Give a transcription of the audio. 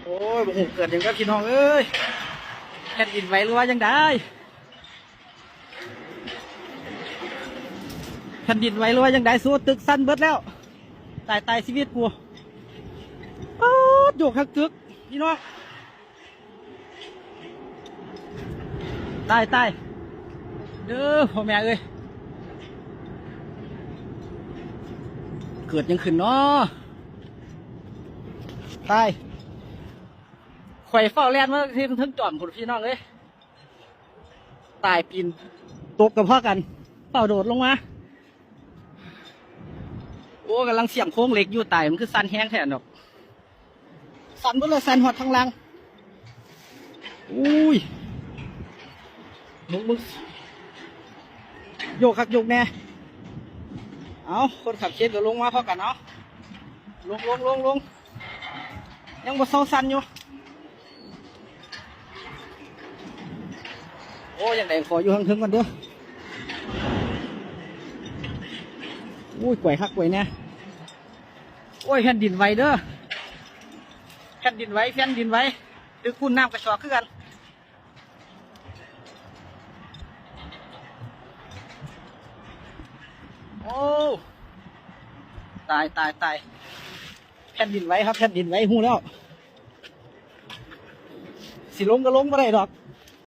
อ้ยบุกเกิดอย่างก็พี่น้องเอ้ยแผ่นดินไหวหรือว่ายังได้แผ่นดินไหวหรือว่ายังได้สู้ตึกสั้นเบิดแล้วตายชีวิตกูป๊าดโยกหักตึกพี่น้องตายเด้อพ่อแม่เอ้ยเกิดยังขึ้นเนาะตายข่อยเฝ้าแล่นมาที่ทั้งจอมผุดพี่น้องเอ้ยตายปีนตกกับพ่อกันเฝ้าโดดลงมาโอ้กำลังเสี่ยงโค้งเหล็กอยู่ตายมันคือสันแห้งแทนดอกสันบนเลยสันหอดทางล่างอุ้ยมึงโยกคักโยกแน่เอาคนขับเช็ดก็ลงมาพ่อกันเอาลงยังบ่เศร้าสันอยู่โอ้ยังไงขออยู่ข้างถึงกันเด้ออุ้ยกวยคักกวยเนี่ยโอ้ยแผ่นดินไหวเด้อแผ่นดินไหวตึกคุณน้ำกระชอกขึ้นกันโอ้ตายแผ่นดินไหวครับแผ่นดินไหวหูแล้วสิลงก็ลงไม่ได้ดอก